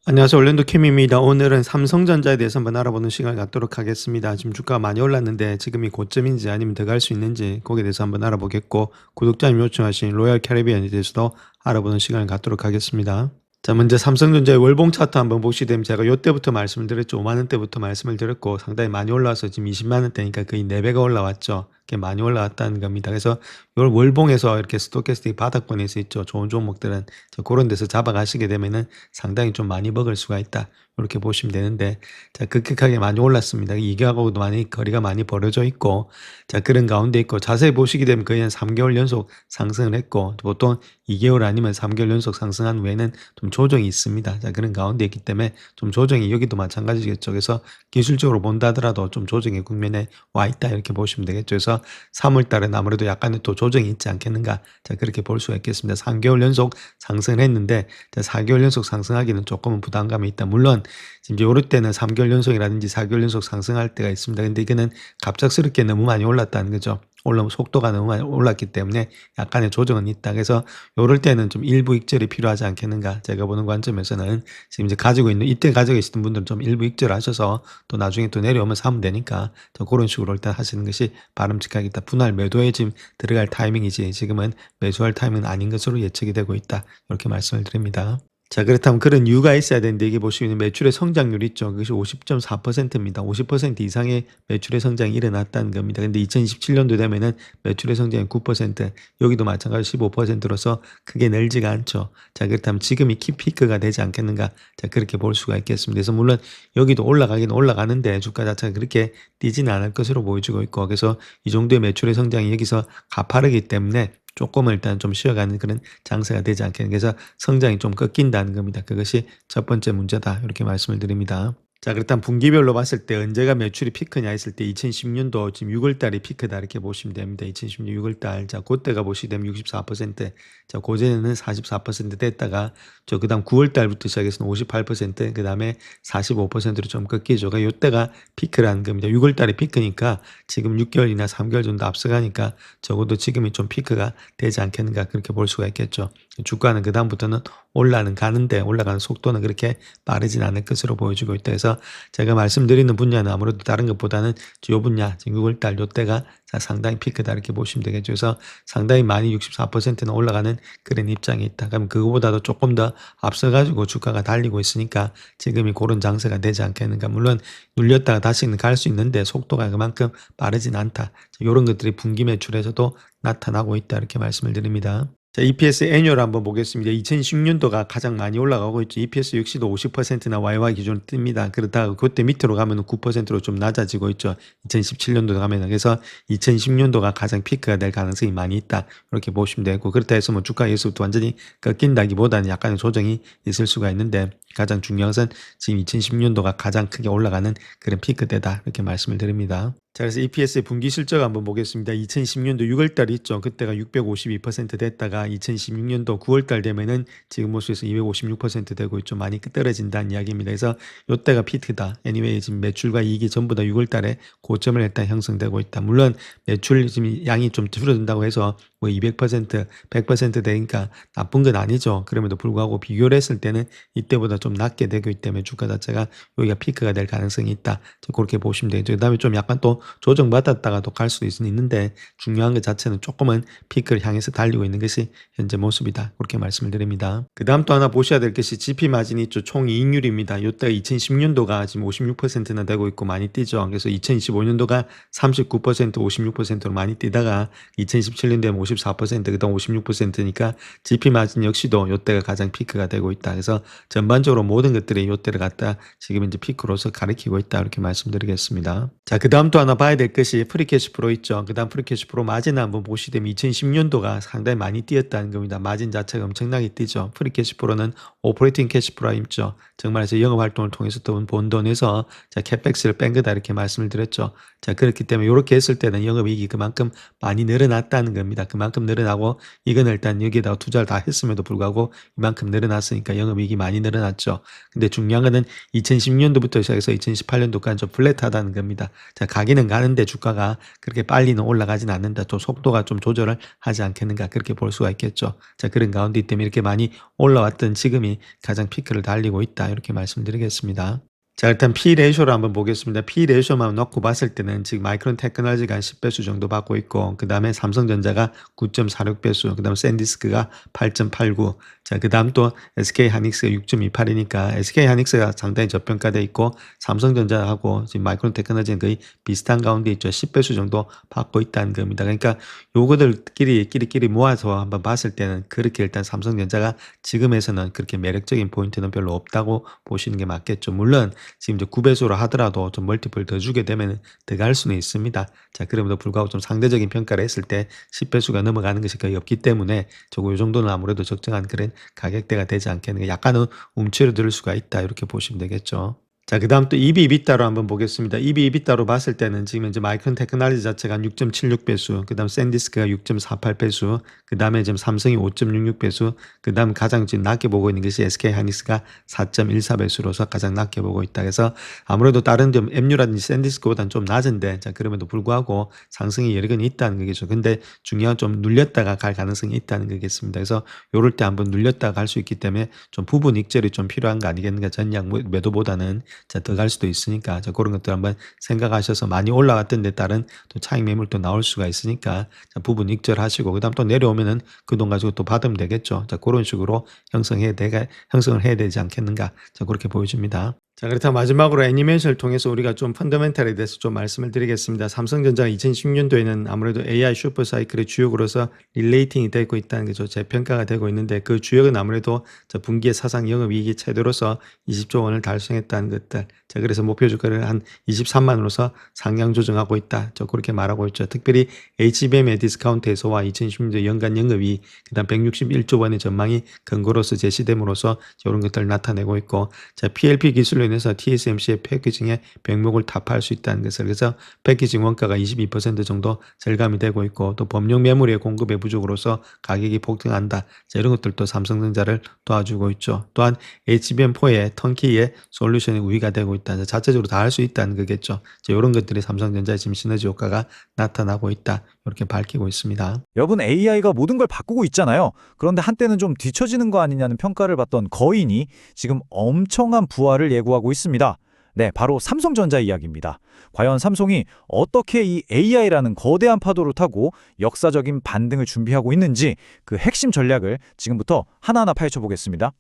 안녕하세요. 올랜도 캠입니다. 오늘은 삼성전자에 대해서 한번 알아보는 시간을 갖도록 하겠습니다. 지금 주가가 많이 올랐는데 지금이 고점인지 아니면 더 갈 수 있는지 거기에 대해서 한번 알아보겠고, 구독자님 요청하신 로얄 캐리비안에 대해서도 알아보는 시간을 갖도록 하겠습니다. 자, 먼저 삼성전자의 월봉 차트 한번 보시게 되면 제가 요때부터 말씀을 드렸죠. 5만원대부터 말씀을 드렸고 상당히 많이 올라와서 지금 20만원대니까 거의 4배가 올라왔죠. 꽤 많이 올라왔다는 겁니다. 그래서 요 월봉에서 이렇게 스토캐스틱 바닥권에서 있죠. 좋은 종목들은 그런 데서 잡아가시게 되면은 상당히 좀 많이 먹을 수가 있다. 이렇게 보시면 되는데, 자, 급격하게 많이 올랐습니다. 이거하고도 많이 거리가 많이 벌어져 있고, 자, 그런 가운데 있고, 자세히 보시게 되면 거의 한 3개월 연속 상승을 했고, 보통 2개월 아니면 3개월 연속 상승한 후에는 좀 조정이 있습니다. 자, 그런 가운데 있기 때문에 좀 조정이 여기도 마찬가지겠죠. 그래서 기술적으로 본다 하더라도 좀 조정의 국면에 와 있다. 이렇게 보시면 되겠죠. 그래서 3월 달에는 아무래도 약간의 또 조정이 있지 않겠는가. 자, 그렇게 볼 수가 있겠습니다. 3개월 연속 상승을 했는데, 자, 4개월 연속 상승하기는 조금은 부담감이 있다. 물론, 지금 요럴 때는 3개월 연속이라든지 4개월 연속 상승할 때가 있습니다. 근데 이거는 갑작스럽게 너무 많이 올랐다는 거죠. 올라오면 속도가 너무 많이 올랐기 때문에 약간의 조정은 있다. 그래서 요럴 때는 좀 일부 익절이 필요하지 않겠는가. 제가 보는 관점에서는 지금 이제 가지고 있는, 이때 가지고 계시던 분들은 좀 일부 익절하셔서 또 나중에 또 내려오면 사면 되니까 그런 식으로 일단 하시는 것이 바람직하겠다. 분할 매도에 지금 들어갈 타이밍이지 지금은 매수할 타이밍은 아닌 것으로 예측이 되고 있다. 이렇게 말씀을 드립니다. 자, 그렇다면 그런 이유가 있어야 되는데, 이게 보시면 매출의 성장률 있죠. 그것이 50.4%입니다. 50% 이상의 매출의 성장이 일어났다는 겁니다. 근데 2027년도 되면은 매출의 성장이 9%, 여기도 마찬가지로 15%로서 크게 늘지가 않죠. 자, 그렇다면 지금이 키피크가 되지 않겠는가. 자, 그렇게 볼 수가 있겠습니다. 그래서 물론 여기도 올라가긴 올라가는데 주가 자체가 그렇게 뛰지는 않을 것으로 보여지고 있고, 그래서 이 정도의 매출의 성장이 여기서 가파르기 때문에 조금은 일단 좀 쉬어가는 그런 장세가 되지 않겠는, 그래서 성장이 좀 꺾인다는 겁니다. 그것이 첫 번째 문제다. 이렇게 말씀을 드립니다. 자, 그렇다면 분기별로 봤을 때 언제가 매출이 피크냐 했을 때 2010년도 지금 6월 달이 피크다. 이렇게 보시면 됩니다. 2010년 6월 달. 자, 그때가 보시게 되면 64%. 자, 고전에는 44% 됐다가 그다음 9월 달부터 시작해서 58%, 그다음에 45%로 좀 꺾이죠. 그러니까 요때가 피크라는 겁니다. 6월 달이 피크니까 지금 6개월이나 3개월 정도 앞서가니까 적어도 지금이 좀 피크가 되지 않겠는가. 그렇게 볼 수가 있겠죠. 주가는 그다음부터는 올라가는데 올라가는 속도는 그렇게 빠르진 않을 것으로 보여지고 있다. 그래서 제가 말씀드리는 분야는 아무래도 다른 것보다는 요 분야, 지금 6월달 요때가 상당히 피크다. 이렇게 보시면 되겠죠. 그래서 상당히 많이 64%는 올라가는 그런 입장이 있다. 그럼 그거보다도 조금 더 앞서가지고 주가가 달리고 있으니까 지금이 그런 장세가 되지 않겠는가. 물론 눌렸다가 다시는 갈 수 있는데 속도가 그만큼 빠르진 않다. 이런 것들이 분기 매출에서도 나타나고 있다. 이렇게 말씀을 드립니다. 자, EPS 애뉴얼 한번 보겠습니다. 2016년도가 가장 많이 올라가고 있죠. EPS 역시도 50%나 YY 기준으로 뜹니다. 그러다가 그때 밑으로 가면 9%로 좀 낮아지고 있죠. 2017년도 가면은. 그래서 2010년도가 가장 피크가 될 가능성이 많이 있다. 이렇게 보시면 되고, 그렇다 해서 뭐 주가 예수부터 완전히 꺾인다기보다는 약간의 조정이 있을 수가 있는데, 가장 중요한 것은 지금 2010년도가 가장 크게 올라가는 그런 피크 때다. 이렇게 말씀을 드립니다. 자, 그래서 EPS의 분기 실적 한번 보겠습니다. 2010년도 6월달 있죠. 그때가 652% 됐다가 2016년도 9월달 되면은 지금 모습에서 256% 되고 있죠. 많이 떨어진다는 이야기입니다. 그래서 요때가 피크다. anyway, 지금 매출과 이익이 전부 다 6월달에 고점을 일단 형성되고 있다. 물론 매출 지금 양이 좀 줄어든다고 해서 뭐 200%, 100% 되니까 나쁜 건 아니죠. 그럼에도 불구하고 비교를 했을 때는 이때보다 좀 낮게 되고 있기 때문에 주가 자체가 여기가 피크가 될 가능성이 있다. 그렇게 보시면 되죠. 그 다음에 좀 약간 또 조정받았다가도 갈 수도 있는데, 중요한 것 자체는 조금은 피크를 향해서 달리고 있는 것이 현재 모습이다. 그렇게 말씀을 드립니다. 그 다음 또 하나 보셔야 될 것이 GP 마진이 있죠. 총이익률입니다. 이때가 2010년도가 지금 56%나 되고 있고 많이 뛰죠. 그래서 2025년도가 39%, 56%로 많이 뛰다가 2017년도에 54%, 그다음 56%니까 GP 마진 역시도 이때가 가장 피크가 되고 있다. 그래서 전반적으로 모든 것들이 이때를 갖다 지금 이제 피크로서 가리키고 있다. 이렇게 말씀드리겠습니다. 자, 그 다음 또 하나 봐야 될 것이 프리캐시 플로우 있죠. 그 다음 프리캐시 플로우 마진 한번 보시게 되면 2010년도가 상당히 많이 뛰었다는 겁니다. 마진 자체가 엄청나게 뛰죠. 프리캐시 플로우는 오퍼레이팅 캐시 플로우 있죠. 정말에서 영업 활동을 통해서 본 돈에서 자, 캡백스를 뺀 거다. 이렇게 말씀을 드렸죠. 자, 그렇기 때문에 이렇게 했을 때는 영업이익이 그만큼 많이 늘어났다는 겁니다. 그만큼 늘어나고, 이건 일단 여기에다가 투자를 다 했음에도 불구하고 이만큼 늘어났으니까 영업이익이 많이 늘어났죠. 근데 중요한 거는 2010년도부터 시작해서 2018년도까지 좀 플랫하다는 겁니다. 자, 가기는 가기는 가는데 주가가 그렇게 빨리는 올라가지는 않는다. 또 속도가 좀 조절을 하지 않겠는가 그렇게 볼 수가 있겠죠. 자, 그런 가운데 때문에 이렇게 많이 올라왔던 지금이 가장 피크를 달리고 있다. 이렇게 말씀드리겠습니다. 자, 일단 P 레이쇼를 한번 보겠습니다. P 레이쇼만 놓고 봤을 때는 지금 마이크론 테크놀로지가 한 10배수 정도 받고 있고, 그 다음에 삼성전자가 9.46배수, 그 다음 샌디스크가 8.89. 자, 그 다음 또 SK 하이닉스가 6.28이니까 SK 하이닉스가 상당히 저평가돼 있고, 삼성전자하고 지금 마이크론 테크놀로지는 거의 비슷한 가운데 있죠. 10배수 정도 받고 있다는 겁니다. 그러니까 요거들끼리 모아서 한번 봤을 때는 그렇게 일단 삼성전자가 지금에서는 그렇게 매력적인 포인트는 별로 없다고 보시는 게 맞겠죠. 물론 지금 이제 9배수로 하더라도 좀 멀티플 더 주게 되면 더 갈 수는 있습니다. 자, 그럼에도 불구하고 좀 상대적인 평가를 했을 때 10배수가 넘어가는 것이 거의 없기 때문에 이 정도는 아무래도 적정한 그런 가격대가 되지 않겠는가. 약간은 움츠러들 수가 있다. 이렇게 보시면 되겠죠. 자, 그 다음 또 EV/EBITDA로 한번 보겠습니다. EV/EBITDA로 봤을 때는 지금 이제 마이크론 테크놀로지 자체가 한 6.76배수, 그 다음 샌디스크가 6.48배수, 그 다음에 지금 삼성이 5.66배수, 그 다음 가장 지금 낮게 보고 있는 것이 SK 하이닉스가 4.14배수로서 가장 낮게 보고 있다. 그래서 아무래도 다른 좀 MU라든지 샌디스크보다는 좀 낮은데, 자, 그럼에도 불구하고 상승이 여러 건 있다는 거겠죠. 근데 중요한 좀 눌렸다가 갈 가능성이 있다는 거겠습니다. 그래서 요럴 때 한번 눌렸다가 갈 수 있기 때문에 좀 부분 익절이 좀 필요한 거 아니겠는가. 전량 매도보다는 자, 더 갈 수도 있으니까 자, 그런 것들 한번 생각하셔서 많이 올라갔던 데 따른 또 차익 매물도 나올 수가 있으니까 자, 부분 익절하시고 그다음 또 내려오면은 그 돈 가지고 또 받으면 되겠죠. 자, 그런 식으로 형성을 해야 되지 않겠는가. 자, 그렇게 보여집니다. 자, 그렇다면 마지막으로 애니메이션을 통해서 우리가 좀 펀더멘탈에 대해서 좀 말씀을 드리겠습니다. 삼성전자가 2016년도에는 아무래도 AI 슈퍼사이클의 주역으로서 릴레이팅이 되고 있다는 게 재평가가 되고 있는데 그 주역은 아무래도 분기의 사상 영업이익이 최대로서 20조 원을 달성했다는 것들. 자, 그래서 목표 주가를 한 23만으로서 상향 조정하고 있다. 그렇게 말하고 있죠. 특별히 HBM의 디스카운트 해소와 2016년도 연간 영업이익, 그다음 161조 원의 전망이 근거로서 제시됨으로써 이런 것들을 나타내고 있고, 자, PLP 기술로 인해서 TSMC의 패키징의 병목을 타파할 수 있다는 것을, 그래서 패키징 원가가 22% 정도 절감이 되고 있고, 또 범용 메모리의 공급의 부족으로서 가격이 폭등한다. 자, 이런 것들도 삼성전자를 도와주고 있죠. 또한 HBM4의 턴키의 솔루션의 우위가 되고 있다. 자체적으로 다 할 수 있다는 거겠죠. 자, 이런 것들이 삼성전자의 지금 시너지 효과가 나타나고 있다. 이렇게 밝히고 있습니다. 여러분, AI가 모든 걸 바꾸고 있잖아요. 그런데 한때는 좀 뒤처지는 거 아니냐는 평가를 받던 거인이 지금 엄청난 부활을 예고하고 있습니다. 네, 바로 삼성전자 이야기입니다. 과연 삼성이 어떻게 이 AI라는 거대한 파도를 타고 역사적인 반등을 준비하고 있는지 그 핵심 전략을 지금부터 하나하나 파헤쳐 보겠습니다.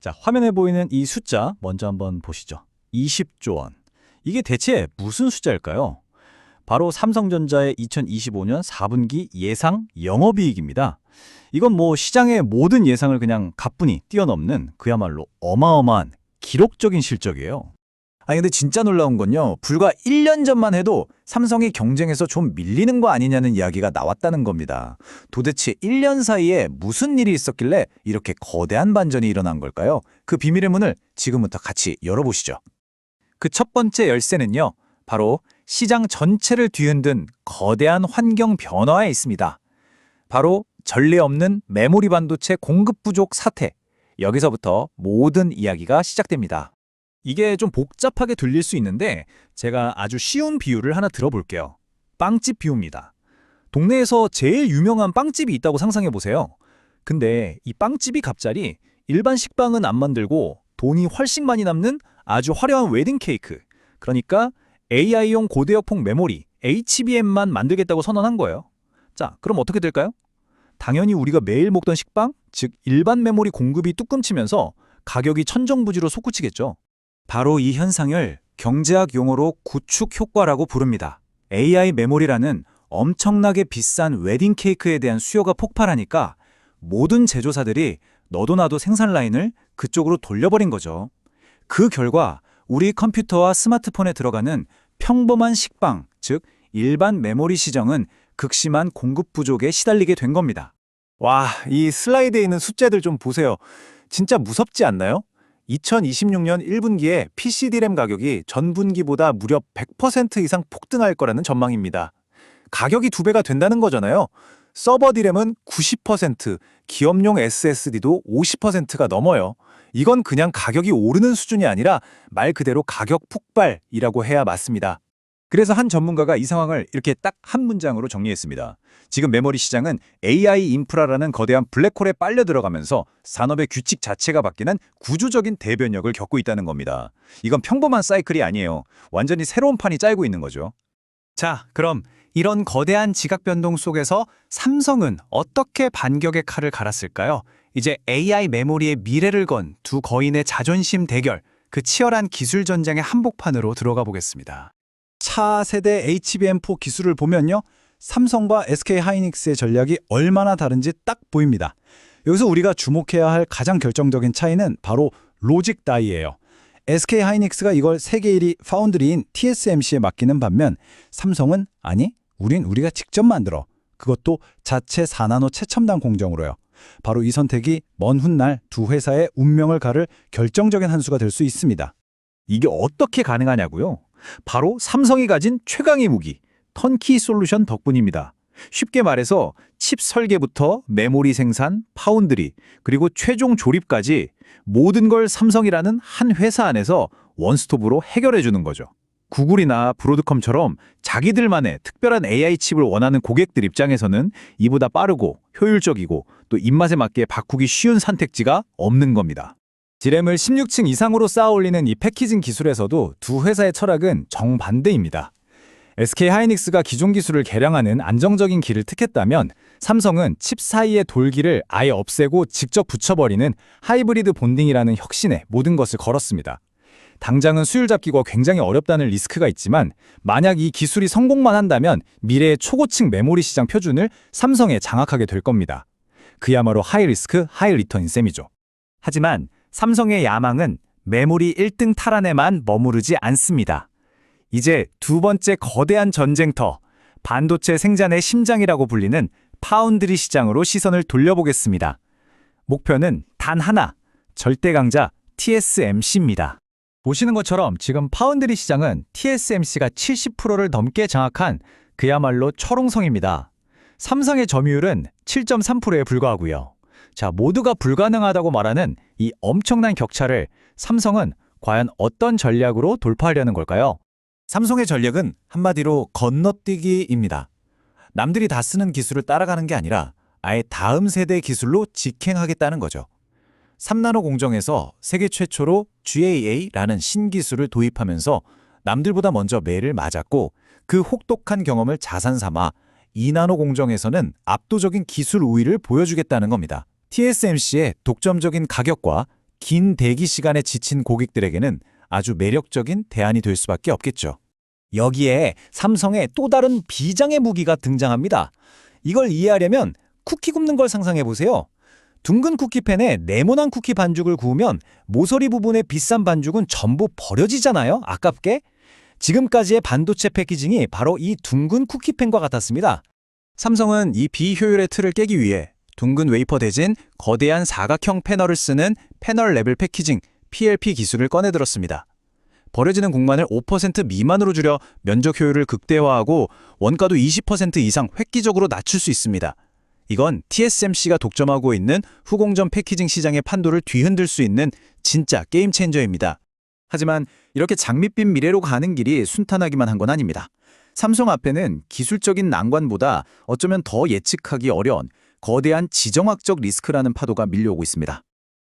자, 화면에 보이는 이 숫자 먼저 한번 보시죠. 20조 원. 이게 대체 무슨 숫자일까요? 바로 삼성전자의 2025년 4분기 예상 영업이익입니다. 이건 뭐 시장의 모든 예상을 그냥 가뿐히 뛰어넘는 그야말로 어마어마한 기록적인 실적이에요. 아니 근데 진짜 놀라운 건요. 불과 1년 전만 해도 삼성이 경쟁에서 좀 밀리는 거 아니냐는 이야기가 나왔다는 겁니다. 도대체 1년 사이에 무슨 일이 있었길래 이렇게 거대한 반전이 일어난 걸까요? 그 비밀의 문을 지금부터 같이 열어보시죠. 그 첫 번째 열쇠는요. 바로 시장 전체를 뒤흔든 거대한 환경 변화에 있습니다. 바로 전례 없는 메모리 반도체 공급 부족 사태. 여기서부터 모든 이야기가 시작됩니다. 이게 좀 복잡하게 들릴 수 있는데 제가 아주 쉬운 비유를 하나 들어볼게요. 빵집 비유입니다. 동네에서 제일 유명한 빵집이 있다고 상상해 보세요. 근데 이 빵집이 갑자기 일반 식빵은 안 만들고 돈이 훨씬 많이 남는 아주 화려한 웨딩 케이크, 그러니까 AI용 고대역폭 메모리, HBM만 만들겠다고 선언한 거예요. 자, 그럼 어떻게 될까요? 당연히 우리가 매일 먹던 식빵, 즉 일반 메모리 공급이 뚝 끊기면서 가격이 천정부지로 솟구치겠죠. 바로 이 현상을 경제학 용어로 구축 효과라고 부릅니다. AI 메모리라는 엄청나게 비싼 웨딩 케이크에 대한 수요가 폭발하니까 모든 제조사들이 너도 나도 생산 라인을 그쪽으로 돌려버린 거죠. 그 결과 우리 컴퓨터와 스마트폰에 들어가는 평범한 식빵, 즉 일반 메모리 시장은 극심한 공급 부족에 시달리게 된 겁니다. 와, 이 슬라이드에 있는 숫자들 좀 보세요. 진짜 무섭지 않나요? 2026년 1분기에 PC DRAM 가격이 전분기보다 무려 100% 이상 폭등할 거라는 전망입니다. 가격이 2배가 된다는 거잖아요. 서버 DRAM은 90%, 기업용 SSD도 50%가 넘어요. 이건 그냥 가격이 오르는 수준이 아니라 말 그대로 가격 폭발이라고 해야 맞습니다. 그래서 한 전문가가 이 상황을 이렇게 딱 한 문장으로 정리했습니다. 지금 메모리 시장은 AI 인프라라는 거대한 블랙홀에 빨려 들어가면서 산업의 규칙 자체가 바뀌는 구조적인 대변혁을 겪고 있다는 겁니다. 이건 평범한 사이클이 아니에요. 완전히 새로운 판이 짜이고 있는 거죠. 자, 그럼 이런 거대한 지각 변동 속에서 삼성은 어떻게 반격의 칼을 갈았을까요? 이제 AI 메모리의 미래를 건 두 거인의 자존심 대결, 그 치열한 기술 전쟁의 한복판으로 들어가 보겠습니다. 차세대 HBM4 기술을 보면요. 삼성과 SK하이닉스의 전략이 얼마나 다른지 딱 보입니다. 여기서 우리가 주목해야 할 가장 결정적인 차이는 바로 로직 다이예요. SK하이닉스가 이걸 세계 1위 파운드리인 TSMC에 맡기는 반면 삼성은 아니, 우리가 직접 만들어. 그것도 자체 4나노 최첨단 공정으로요. 바로 이 선택이 먼 훗날 두 회사의 운명을 가를 결정적인 한 수가 될 수 있습니다. 이게 어떻게 가능하냐고요? 바로 삼성이 가진 최강의 무기, 턴키 솔루션 덕분입니다. 쉽게 말해서 칩 설계부터 메모리 생산, 파운드리, 그리고 최종 조립까지 모든 걸 삼성이라는 한 회사 안에서 원스톱으로 해결해 주는 거죠. 구글이나 브로드컴처럼 자기들만의 특별한 AI 칩을 원하는 고객들 입장에서는 이보다 빠르고 효율적이고 또 입맛에 맞게 바꾸기 쉬운 선택지가 없는 겁니다. D램을 16층 이상으로 쌓아 올리는 이 패키징 기술에서도 두 회사의 철학은 정반대입니다. SK하이닉스가 기존 기술을 개량하는 안정적인 길을 택했다면 삼성은 칩 사이의 돌기를 아예 없애고 직접 붙여버리는 하이브리드 본딩이라는 혁신에 모든 것을 걸었습니다. 당장은 수율 잡기가 굉장히 어렵다는 리스크가 있지만 만약 이 기술이 성공만 한다면 미래의 초고층 메모리 시장 표준을 삼성에 장악하게 될 겁니다. 그야말로 하이 리스크, 하이 리턴인 셈이죠. 하지만 삼성의 야망은 메모리 1등 탈환에만 머무르지 않습니다. 이제 두 번째 거대한 전쟁터, 반도체 생산의 심장이라고 불리는 파운드리 시장으로 시선을 돌려보겠습니다. 목표는 단 하나, 절대 강자 TSMC입니다. 보시는 것처럼 지금 파운드리 시장은 TSMC가 70%를 넘게 장악한 그야말로 철옹성입니다. 삼성의 점유율은 7.3%에 불과하고요. 자, 모두가 불가능하다고 말하는 이 엄청난 격차를 삼성은 과연 어떤 전략으로 돌파하려는 걸까요? 삼성의 전략은 한마디로 건너뛰기입니다. 남들이 다 쓰는 기술을 따라가는 게 아니라 아예 다음 세대 기술로 직행하겠다는 거죠. 3나노 공정에서 세계 최초로 GAA라는 신기술을 도입하면서 남들보다 먼저 매를 맞았고 그 혹독한 경험을 자산 삼아 2나노 공정에서는 압도적인 기술 우위를 보여주겠다는 겁니다. TSMC의 독점적인 가격과 긴 대기 시간에 지친 고객들에게는 아주 매력적인 대안이 될 수밖에 없겠죠. 여기에 삼성의 또 다른 비장의 무기가 등장합니다. 이걸 이해하려면 쿠키 굽는 걸 상상해 보세요. 둥근 쿠키팬에 네모난 쿠키 반죽을 구우면 모서리 부분의 비싼 반죽은 전부 버려지잖아요. 아깝게. 지금까지의 반도체 패키징이 바로 이 둥근 쿠키팬과 같았습니다. 삼성은 이 비효율의 틀을 깨기 위해 둥근 웨이퍼 대신 거대한 사각형 패널을 쓰는 패널 레벨 패키징 PLP 기술을 꺼내들었습니다. 버려지는 공간을 5% 미만으로 줄여 면적 효율을 극대화하고 원가도 20% 이상 획기적으로 낮출 수 있습니다. 이건 TSMC가 독점하고 있는 후공정 패키징 시장의 판도를 뒤흔들 수 있는 진짜 게임 체인저입니다. 하지만 이렇게 장밋빛 미래로 가는 길이 순탄하기만 한 건 아닙니다. 삼성 앞에는 기술적인 난관보다 어쩌면 더 예측하기 어려운 거대한 지정학적 리스크라는 파도가 밀려오고 있습니다.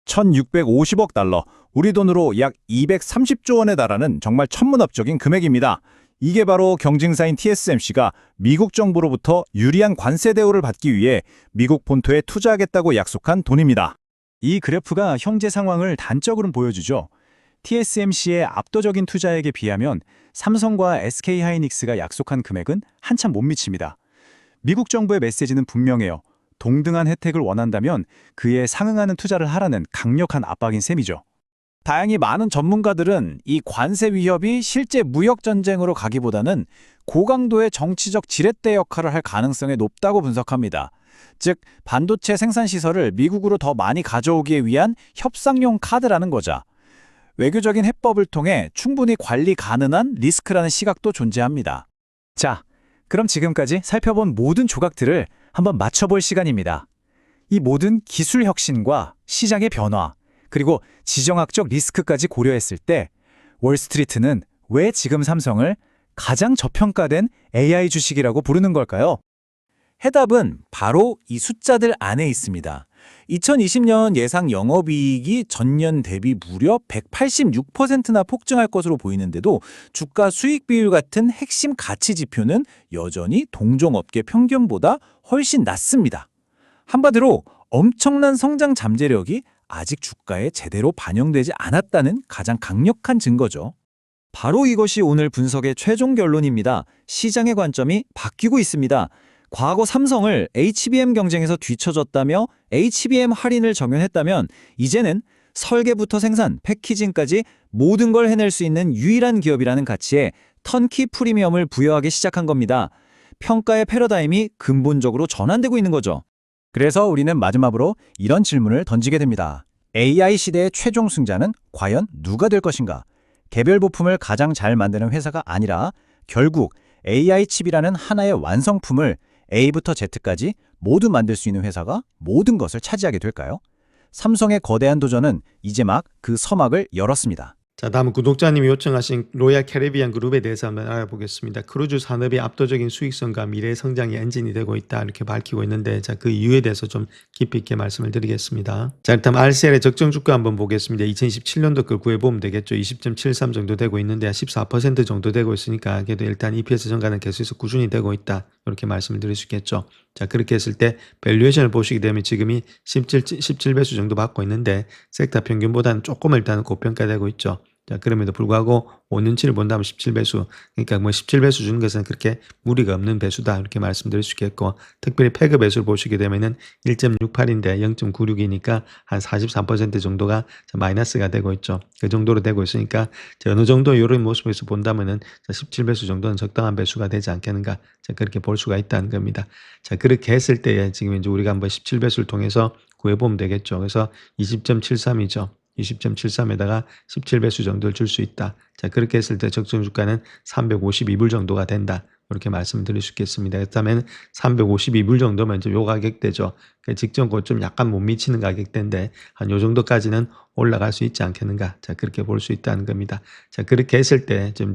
1,650억 달러, 우리 돈으로 약 230조 원에 달하는 정말 천문학적인 금액입니다. 이게 바로 경쟁사인 TSMC가 미국 정부로부터 유리한 관세 대우를 받기 위해 미국 본토에 투자하겠다고 약속한 돈입니다. 이 그래프가 현재 상황을 단적으로 보여주죠. TSMC의 압도적인 투자액에 비하면 삼성과 SK하이닉스가 약속한 금액은 한참 못 미칩니다. 미국 정부의 메시지는 분명해요. 동등한 혜택을 원한다면 그에 상응하는 투자를 하라는 강력한 압박인 셈이죠. 다행히 많은 전문가들은 이 관세 위협이 실제 무역 전쟁으로 가기보다는 고강도의 정치적 지렛대 역할을 할 가능성이 높다고 분석합니다. 즉, 반도체 생산 시설을 미국으로 더 많이 가져오기 위한 협상용 카드라는 거죠. 외교적인 해법을 통해 충분히 관리 가능한 리스크라는 시각도 존재합니다. 자, 그럼 지금까지 살펴본 모든 조각들을 한번 맞춰볼 시간입니다. 이 모든 기술 혁신과 시장의 변화, 그리고 지정학적 리스크까지 고려했을 때 월스트리트는 왜 지금 삼성을 가장 저평가된 AI 주식이라고 부르는 걸까요? 해답은 바로 이 숫자들 안에 있습니다. 2020년 예상 영업이익이 전년 대비 무려 186%나 폭증할 것으로 보이는데도 주가 수익 비율 같은 핵심 가치 지표는 여전히 동종업계 평균보다 훨씬 낮습니다. 한마디로 엄청난 성장 잠재력이 아직 주가에 제대로 반영되지 않았다는 가장 강력한 증거죠. 바로 이것이 오늘 분석의 최종 결론입니다. 시장의 관점이 바뀌고 있습니다. 과거 삼성을 HBM 경쟁에서 뒤처졌다며 HBM 할인을 적용했다면 이제는 설계부터 생산, 패키징까지 모든 걸 해낼 수 있는 유일한 기업이라는 가치에 턴키 프리미엄을 부여하기 시작한 겁니다. 평가의 패러다임이 근본적으로 전환되고 있는 거죠. 그래서 우리는 마지막으로 이런 질문을 던지게 됩니다. AI 시대의 최종 승자는 과연 누가 될 것인가? 개별 부품을 가장 잘 만드는 회사가 아니라 결국 AI 칩이라는 하나의 완성품을 A부터 Z까지 모두 만들 수 있는 회사가 모든 것을 차지하게 될까요? 삼성의 거대한 도전은 이제 막 그 서막을 열었습니다. 자, 다음은 구독자님이 요청하신 로얄 캐리비안 그룹에 대해서 한번 알아보겠습니다. 크루즈 산업이 압도적인 수익성과 미래 성장의 엔진이 되고 있다 이렇게 밝히고 있는데, 자, 그 이유에 대해서 좀 깊이 있게 말씀을 드리겠습니다. 자, 일단 RCL의 적정 주가 한번 보겠습니다. 2017년도 걸 구해보면 되겠죠. 20.73 정도 되고 있는데 14% 정도 되고 있으니까 그래도 일단 EPS 증가는 계속해서 꾸준히 되고 있다 이렇게 말씀을 드릴 수 있겠죠. 자, 그렇게 했을 때 밸류에이션을 보시게 되면 지금이 17배수 정도 받고 있는데 섹터 평균보다는 조금 일단은 고평가되고 있죠. 자, 그럼에도 불구하고 5년치를 본다면 17배수, 그러니까 뭐 17배수 주는 것은 그렇게 무리가 없는 배수다 이렇게 말씀드릴 수 있겠고, 특별히 패그 배수를 보시게 되면은 1.68인데 0.96이니까 한 43% 정도가 마이너스가 되고 있죠. 그 정도로 되고 있으니까 어느 정도 이런 모습에서 본다면은 17배수 정도는 적당한 배수가 되지 않겠는가, 자, 그렇게 볼 수가 있다는 겁니다. 자, 그렇게 했을 때에 지금 이제 우리가 한번 17배수를 통해서 구해보면 되겠죠. 그래서 20.73이죠. 20.73에다가 17배수 정도를 줄 수 있다. 자, 그렇게 했을 때 적정 주가는 352불 정도가 된다. 이렇게 말씀드릴 수 있겠습니다. 그렇다면 352불 정도면 이제 요 가격대죠. 직전 고점 약간 못 미치는 가격대인데 한 요 정도까지는 올라갈 수 있지 않겠는가. 자, 그렇게 볼 수 있다는 겁니다. 자, 그렇게 했을 때 지금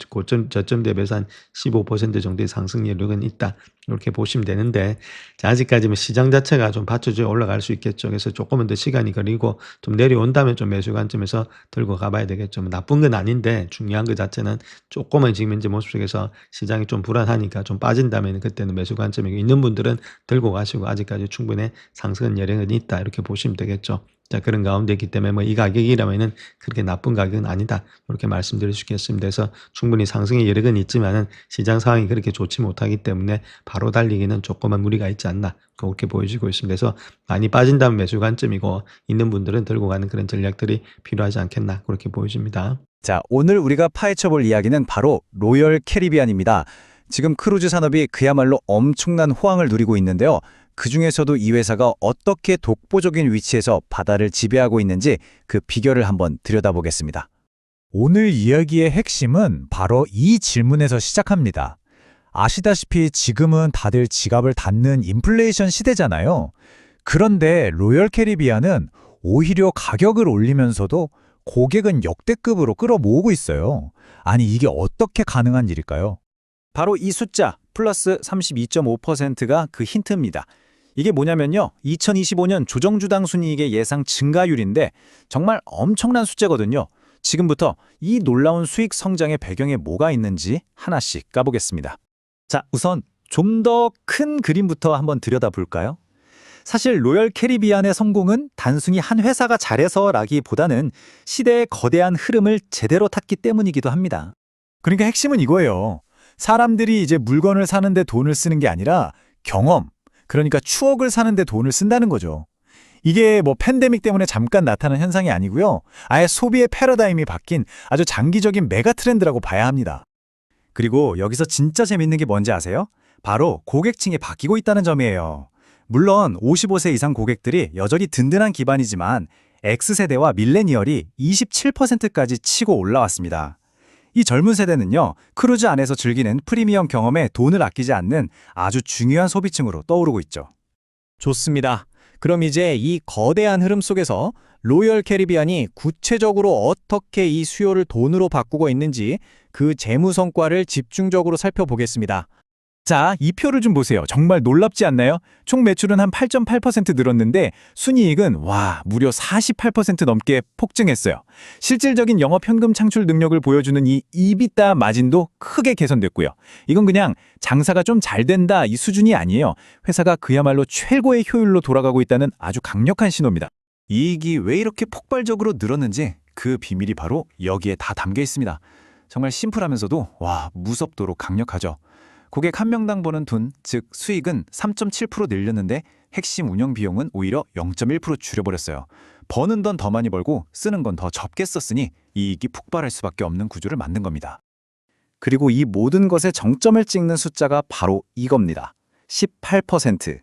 고점 저점 대비해서 한 15% 정도의 상승 여력은 있다. 이렇게 보시면 되는데, 자, 아직까지는 시장 자체가 좀 받쳐져 올라갈 수 있겠죠. 그래서 조금은 더 시간이 걸리고 좀 내려온다면 좀 매수 관점에서 들고 가봐야 되겠죠. 뭐 나쁜 건 아닌데 중요한 것 자체는 조금은 지금 현재 모습 속에서 시장이 좀 불안하니까 좀 빠진다면 그때는 매수 관점이 있는 분들은 들고 가시고, 아직까지 충분히 상승 여력은 있다 이렇게 보시면 되겠죠. 자, 그런 가운데 있기 때문에 뭐 이 가격이라면은 그렇게 나쁜 가격은 아니다 이렇게 말씀드릴 수 있겠습니다. 그래서 충분히 상승의 여력은 있지만은 시장 상황이 그렇게 좋지 못하기 때문에 바로 달리기는 조금만 무리가 있지 않나 그렇게 보여지고 있습니다. 그래서 많이 빠진다면 매수 관점이고 있는 분들은 들고 가는 그런 전략들이 필요하지 않겠나 그렇게 보여집니다. 자, 오늘 우리가 파헤쳐볼 이야기는 바로 로열 캐리비안입니다. 지금 크루즈 산업이 그야말로 엄청난 호황을 누리고 있는데요. 그중에서도 이 회사가 어떻게 독보적인 위치에서 바다를 지배하고 있는지 그 비결을 한번 들여다보겠습니다. 오늘 이야기의 핵심은 바로 이 질문에서 시작합니다. 아시다시피 지금은 다들 지갑을 닫는 인플레이션 시대잖아요. 그런데 로열 캐리비안은 오히려 가격을 올리면서도 고객은 역대급으로 끌어모으고 있어요. 아니, 이게 어떻게 가능한 일일까요? 바로 이 숫자 플러스 32.5%가 그 힌트입니다. 이게 뭐냐면요, 2025년 조정주당 순이익의 예상 증가율인데 정말 엄청난 숫자거든요. 지금부터 이 놀라운 수익 성장의 배경에 뭐가 있는지 하나씩 까보겠습니다. 자, 우선 좀 더 큰 그림부터 한번 들여다볼까요? 사실 로열 캐리비안의 성공은 단순히 한 회사가 잘해서라기보다는 시대의 거대한 흐름을 제대로 탔기 때문이기도 합니다. 그러니까 핵심은 이거예요. 사람들이 이제 물건을 사는데 돈을 쓰는 게 아니라 경험, 그러니까 추억을 사는데 돈을 쓴다는 거죠. 이게 뭐 팬데믹 때문에 잠깐 나타난 현상이 아니고요. 아예 소비의 패러다임이 바뀐 아주 장기적인 메가 트렌드라고 봐야 합니다. 그리고 여기서 진짜 재밌는 게 뭔지 아세요? 바로 고객층이 바뀌고 있다는 점이에요. 물론 55세 이상 고객들이 여전히 든든한 기반이지만 X세대와 밀레니얼이 27%까지 치고 올라왔습니다. 이 젊은 세대는요, 크루즈 안에서 즐기는 프리미엄 경험에 돈을 아끼지 않는 아주 중요한 소비층으로 떠오르고 있죠. 좋습니다. 그럼 이제 이 거대한 흐름 속에서 로열 캐리비안이 구체적으로 어떻게 이 수요를 돈으로 바꾸고 있는지 그 재무 성과를 집중적으로 살펴보겠습니다. 자, 이 표를 좀 보세요. 정말 놀랍지 않나요? 총 매출은 한 8.8% 늘었는데 순이익은 무려 48% 넘게 폭증했어요. 실질적인 영업 현금 창출 능력을 보여주는 이 EBITDA 마진도 크게 개선됐고요. 이건 그냥 장사가 좀 잘 된다 이 수준이 아니에요. 회사가 그야말로 최고의 효율로 돌아가고 있다는 아주 강력한 신호입니다. 이익이 왜 이렇게 폭발적으로 늘었는지 그 비밀이 바로 여기에 다 담겨 있습니다. 정말 심플하면서도 무섭도록 강력하죠. 고객 한 명당 버는 돈, 즉 수익은 3.7% 늘렸는데 핵심 운영 비용은 오히려 0.1% 줄여버렸어요. 버는 돈 더 많이 벌고 쓰는 건 더 적게 썼으니 이익이 폭발할 수밖에 없는 구조를 만든 겁니다. 그리고 이 모든 것의 정점을 찍는 숫자가 바로 이겁니다. 18%.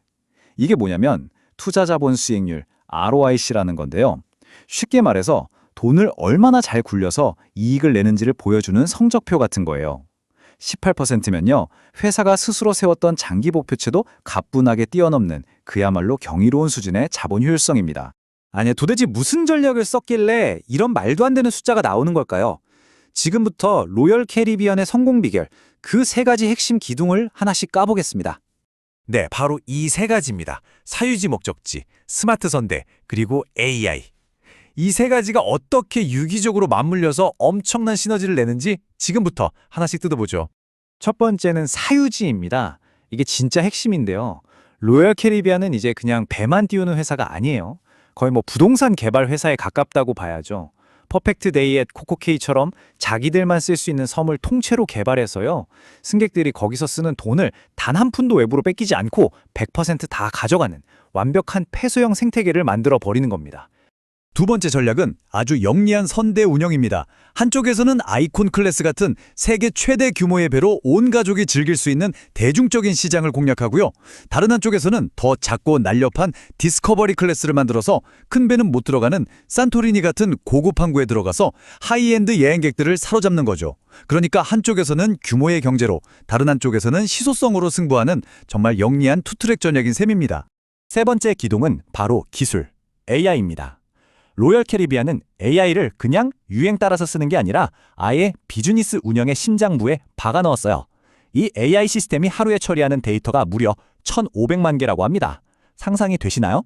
이게 뭐냐면 투자 자본 수익률, ROIC라는 건데요. 쉽게 말해서 돈을 얼마나 잘 굴려서 이익을 내는지를 보여주는 성적표 같은 거예요. 18%면요. 회사가 스스로 세웠던 장기 목표치도 가뿐하게 뛰어넘는 그야말로 경이로운 수준의 자본 효율성입니다. 아니, 도대체 무슨 전략을 썼길래 이런 말도 안 되는 숫자가 나오는 걸까요? 지금부터 로열 캐리비안의 성공 비결, 그 세 가지 핵심 기둥을 하나씩 까보겠습니다. 네, 바로 이 세 가지입니다. 사유지 목적지, 스마트 선대, 그리고 AI. 이 세 가지가 어떻게 유기적으로 맞물려서 엄청난 시너지를 내는지 지금부터 하나씩 뜯어보죠. 첫 번째는 사유지입니다. 이게 진짜 핵심인데요. 로열 캐리비안은 이제 그냥 배만 띄우는 회사가 아니에요. 거의 부동산 개발 회사에 가깝다고 봐야죠. 퍼펙트 데이 앳 코코케이처럼 자기들만 쓸 수 있는 섬을 통째로 개발해서요. 승객들이 거기서 쓰는 돈을 단 한 푼도 외부로 뺏기지 않고 100% 다 가져가는 완벽한 폐소형 생태계를 만들어 버리는 겁니다. 두 번째 전략은 아주 영리한 선대 운영입니다. 한쪽에서는 아이콘 클래스 같은 세계 최대 규모의 배로 온 가족이 즐길 수 있는 대중적인 시장을 공략하고요. 다른 한쪽에서는 더 작고 날렵한 디스커버리 클래스를 만들어서 큰 배는 못 들어가는 산토리니 같은 고급 항구에 들어가서 하이엔드 여행객들을 사로잡는 거죠. 그러니까 한쪽에서는 규모의 경제로, 다른 한쪽에서는 희소성으로 승부하는 정말 영리한 투트랙 전략인 셈입니다. 세 번째 기동은 바로 기술, AI입니다. 로열 캐리비안은 AI를 그냥 유행 따라서 쓰는 게 아니라 아예 비즈니스 운영의 심장부에 박아 넣었어요. 이 AI 시스템이 하루에 처리하는 데이터가 무려 1,500만 개라고 합니다. 상상이 되시나요?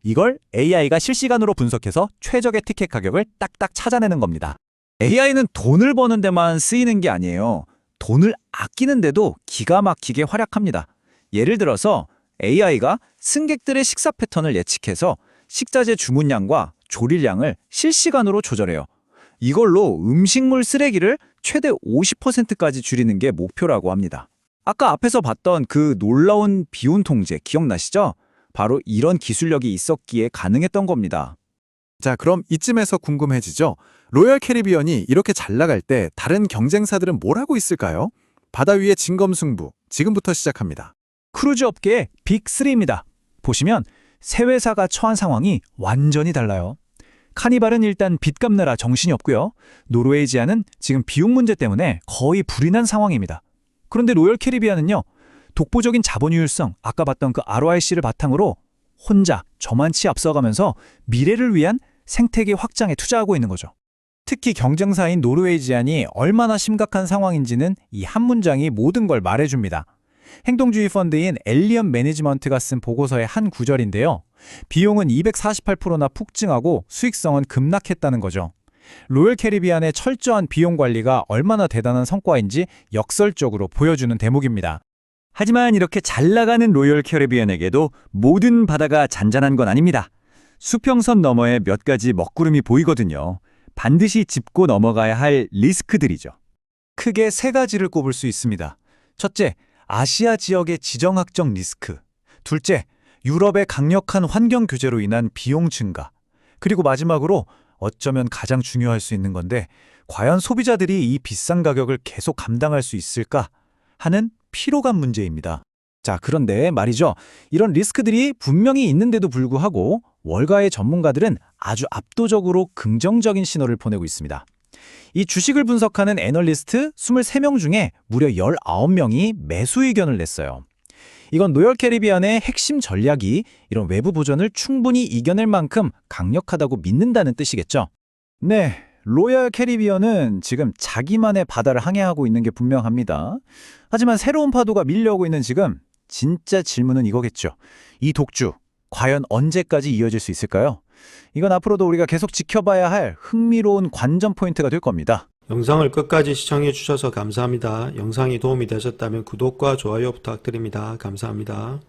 이걸 AI가 실시간으로 분석해서 최적의 티켓 가격을 딱딱 찾아내는 겁니다. AI는 돈을 버는 데만 쓰이는 게 아니에요. 돈을 아끼는 데도 기가 막히게 활약합니다. 예를 들어서 AI가 승객들의 식사 패턴을 예측해서 식자재 주문량과 조릴량을 실시간으로 조절해요. 이걸로 음식물 쓰레기를 최대 50%까지 줄이는 게 목표라고 합니다. 아까 앞에서 봤던 그 놀라운 비용 통제 기억나시죠? 바로 이런 기술력이 있었기에 가능했던 겁니다. 자, 그럼 이쯤에서 궁금해지죠? 로열 캐리비언이 이렇게 잘 나갈 때 다른 경쟁사들은 뭘 하고 있을까요? 바다 위의 진검승부, 지금부터 시작합니다. 크루즈 업계의 빅3입니다. 보시면 세 회사가 처한 상황이 완전히 달라요. 카니발은 일단 빚 갚느라 정신이 없고요. 노르웨이지아는 지금 비용 문제 때문에 거의 불이 난 상황입니다. 그런데 로열 캐리비안은요. 독보적인 자본효율성, 아까 봤던 그 ROIC를 바탕으로 혼자 저만치 앞서가면서 미래를 위한 생태계 확장에 투자하고 있는 거죠. 특히 경쟁사인 노르웨이지안이 얼마나 심각한 상황인지는 이 한 문장이 모든 걸 말해줍니다. 행동주의 펀드인 엘리엄 매니지먼트가 쓴 보고서의 한 구절인데요. 비용은 248%나 폭증하고 수익성은 급락했다는 거죠. 로열 캐리비안의 철저한 비용 관리가 얼마나 대단한 성과인지 역설적으로 보여주는 대목입니다. 하지만 이렇게 잘 나가는 로열 캐리비안에게도 모든 바다가 잔잔한 건 아닙니다. 수평선 너머에 몇 가지 먹구름이 보이거든요. 반드시 짚고 넘어가야 할 리스크들이죠. 크게 세 가지를 꼽을 수 있습니다. 첫째, 아시아 지역의 지정학적 리스크. 둘째, 유럽의 강력한 환경 규제로 인한 비용 증가. 그리고 마지막으로 어쩌면 가장 중요할 수 있는 건데 과연 소비자들이 이 비싼 가격을 계속 감당할 수 있을까 하는 피로감 문제입니다. 자, 그런데 말이죠. 이런 리스크들이 분명히 있는데도 불구하고 월가의 전문가들은 아주 압도적으로 긍정적인 신호를 보내고 있습니다. 이 주식을 분석하는 애널리스트 23명 중에 무려 19명이 매수 의견을 냈어요. 이건 로열 캐리비안의 핵심 전략이 이런 외부 보전을 충분히 이겨낼 만큼 강력하다고 믿는다는 뜻이겠죠. 네, 로열 캐리비언은 지금 자기만의 바다를 항해하고 있는 게 분명합니다. 하지만 새로운 파도가 밀려오고 있는 지금 진짜 질문은 이거겠죠. 이 독주, 과연 언제까지 이어질 수 있을까요? 이건 앞으로도 우리가 계속 지켜봐야 할 흥미로운 관전 포인트가 될 겁니다. 영상을 끝까지 시청해 주셔서 감사합니다. 영상이 도움이 되셨다면 구독과 좋아요 부탁드립니다. 감사합니다.